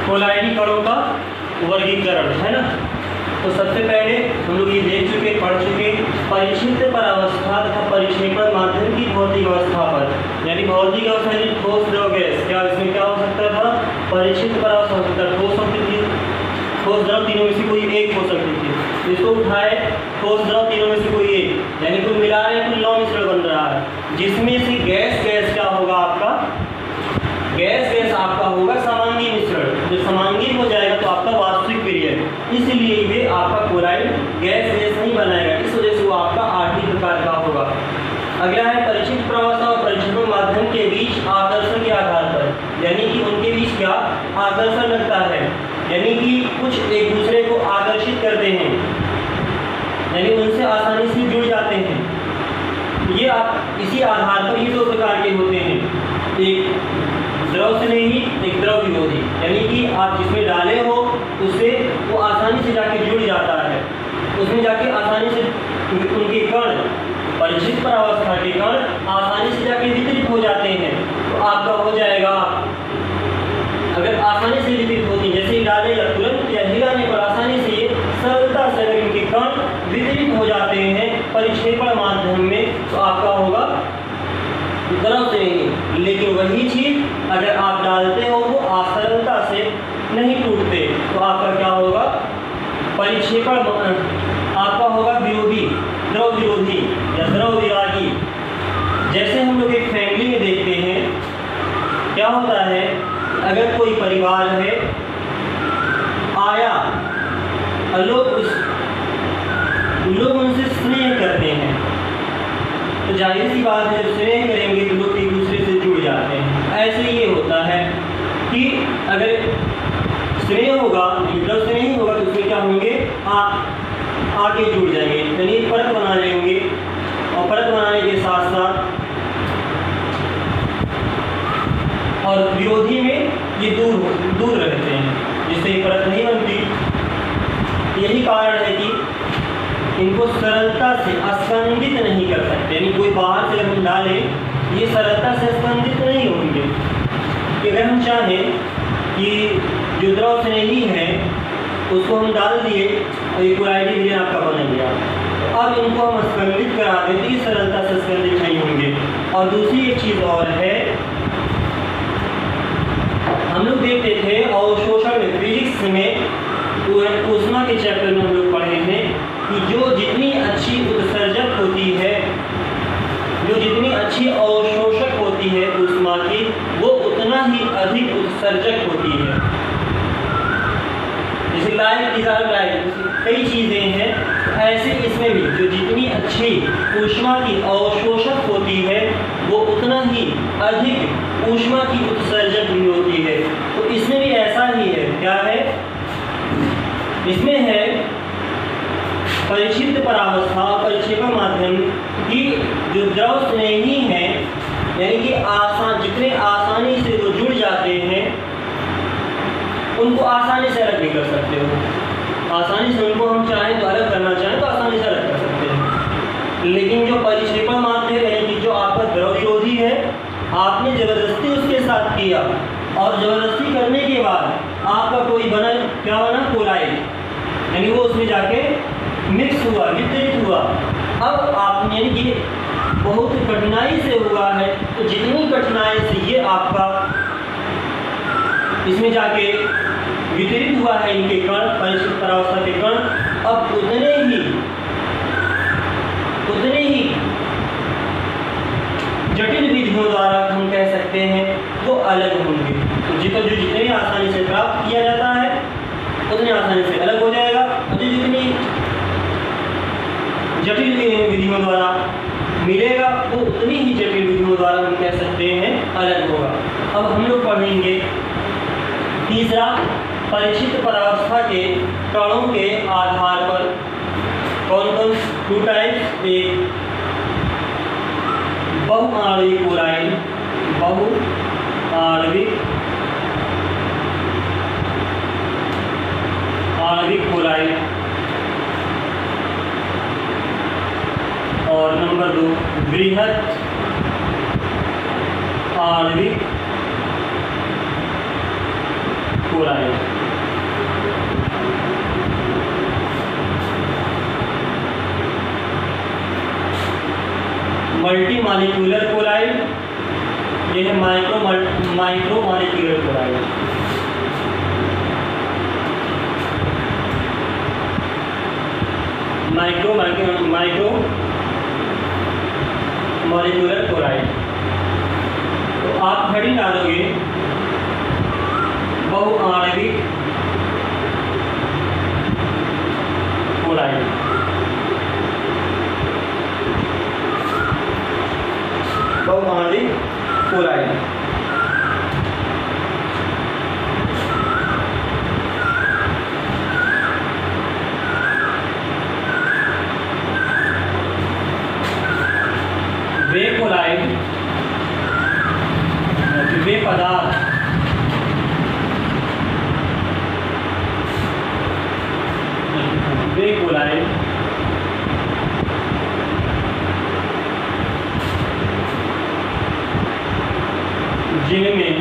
कोलाइडी कणों का वर्गीकरण, है ना। तो सबसे पहले हम लोग ये देख चुके, पढ़ चुके परिक्षिप्त परावस्था तथा परिक्षेपण माध्यम की भौतिक अवस्था पर, यानी भौतिक अवस्था यानी ठोस द्रव गैस, क्या इसमें क्या हो सकता था, परिक्षिप्त परावस्था हो सकता, ठोस सकती थी, ठोस द्रव तीनों में से कोई एक हो सकती थी। इसको उठाए ठोस द्रव तीनों में से कोई एक, यानी कुल मिला रहे कुल 9 मिश्रण बन रहा है, जिसमें से गैस क्या होगा आपका, गैस आपका होगा समांगी मिश्रण। जब समांगी हो जाएगा तो आपका वास्तविक पीरियड, इसलिए ये आपका क्लोराइड गैस नहीं बनाएगा, इस वजह से वो आपका आठवीं प्रकार का होगा। अगला है परिक्षिप्त परावस्था और परिक्षेपण माध्यम के बीच आकर्षण के आधार पर, यानी कि उनके बीच क्या आकर्षण लगता है, यानी कि कुछ एक दूसरे को आकर्षित करते हैं, यानी उनसे आसानी से जुड़ जाते हैं। ये आप इसी आधार पर ये 2 प्रकार के होते हैं, एक द्रव स्नेही, एक द्रव विरोधी, यानी कि आप जिसमें डाले हो उससे वो आसानी से जाके जुड़ जाता है, उसमें जाके आसानी से उनके कण, परिक्षिप्त परावस्था के कण आसानी से जाके वितरित हो जाते हैं। तो आपका हो जाएगा, अगर आसानी से वितरित होती, जैसे ही डाले या तुरंत या हिलाने पर आसानी से ये सरलता से अगर इनके कण वितरित हो जाते हैं परिक्षेपण माध्यम में, तो आपका होगा द्रव स्नेही। लेकिन वही चीज अगर आप डालते हो वो असरलता से नहीं टूटते, तो आपका क्या होगा, परिक्षेपण आपका होगा विरोधी, द्रव विरोधी या द्रव विरागी। जैसे हम लोग एक फैमिली में देखते हैं, क्या होता है, अगर कोई परिवार है आया, लोग उनसे स्नेह करते हैं, तो जाहिर सी बात है जब स्नेह करेंगे तो लोग एक दूसरे से जुड़ जाते हैं। ऐसे ये होता है कि अगर स्नेह होगा, द्रव स्नेह नहीं होगा, तो उसमें क्या होंगे, आगे जुड़ जाएंगे, यानी परत बना लेंगे, और परत बनाने के साथ साथ और विरोधी में ये दूर रहते हैं, जिससे ये परत नहीं बनती। यही कारण है कि इनको सरलता से स्पंदित नहीं कर सकते, यानी कोई बाहर से हम डालें ये सरलता से स्पंदित नहीं होंगे। कि अगर हम चाहें कि जो द्रव स्नेही है उसको हम डाल दिए और ये क्लोराइडी विलयन आपका बन गया, अब इनको हम स्पंदित करा दें तो ये सरलता से स्पंदित नहीं होंगे। और दूसरी एक चीज़ और है, हम लोग देखते थे अवशोषण में, फिजिक्स में ऊष्मा के चैप्टर में हम लोग पढ़े थे कि जो जितनी अच्छी उत्सर्जक होती है, जो जितनी अच्छी अवशोषक होती है ऊष्मा की, वो उतना ही अधिक उत्सर्जक होती है। जैसे लाइट, डिजायर लाइट, कई चीज़ें हैं, ऐसे इसमें भी जो जितनी अच्छी ऊष्मा की अवशोषक होती है वो उतना ही अधिक ऊष्मा की उत्सर्जक भी होती है। तो इसमें भी ऐसा ही है, क्या है, इसमें है परिक्षिप्त परावस्था और परिक्षेपण माध्यम की जो द्रव स्नेही है, यानी कि जितने आसानी से वो जुड़ जाते हैं उनको आसानी से अलग भी कर सकते हो। आसानी से उनको हम चाहें तो अलग करना चाहें तो आसानी से अलग कर सकते हैं। लेकिन जो परिक्षेपण माध्यम है, कि जो आपका द्रव विरोधी है, आपने जबरदस्ती उसके साथ किया और जबरदस्ती करने के बाद आपका कोई बना, क्या बना, क्लोराइड, यानी वो उसमें जाके मिक्स हुआ, वितरित हुआ। अब आप, यानी कि बहुत कठिनाई से हुआ है, तो जितनी कठिनाई से ये आपका इसमें जाके वितरित हुआ है इनके कण, परिक्षिप्त परावस्था के कण, अब उतने ही जटिल विधियों द्वारा हम कह सकते हैं वो अलग होंगे। तो जो जितने आसानी से प्राप्त किया जाता है उतनी आसानी से अलग हो जाएगा, और जो जितनी जटिल विधियों द्वारा मिलेगा वो उतनी ही जटिल विधियों द्वारा हम कह सकते हैं अलग होगा। अब हम लोग पढ़ेंगे तीसरा, परिक्षिप्त परावस्था के कणों के आधार पर कौन कौन 2 टाइप्स, एक बहुआण्विक क्लोराइड, आणविक क्लोराइड, और नंबर 2 बृहत आणविक क्लोराइड। मल्टी मॉलिक्यूलर क्लोराइड, ये है micro molecular chloride. Micro molecular chloride. तो आप खड़ी डालोगे बहुआणविक क्लोराइड। बहुआणविक क्लोराइड वे क्लोराइड, वे पदार्थ वे क्लोराइड जिनमें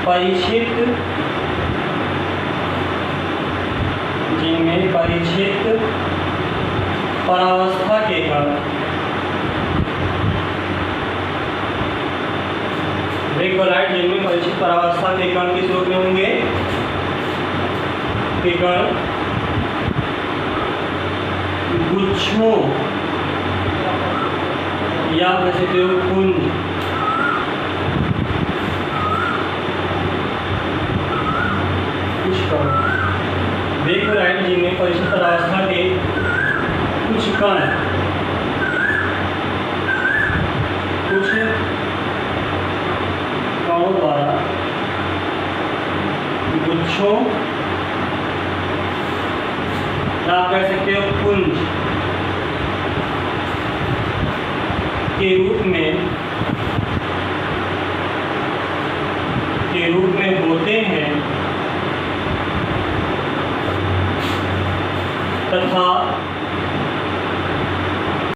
परिचित परावस्था के कण, वे क्लोराइड जिनमें परिचित परावस्था के कण किस रूप में होंगे? के कण गुच्छों या कह सकते हो कुंज, वे क्लोराइड जिनमें परिचित परावस्था के कुछ कण कणों द्वारा गुच्छों या कह सकते हो पुंज के रूप में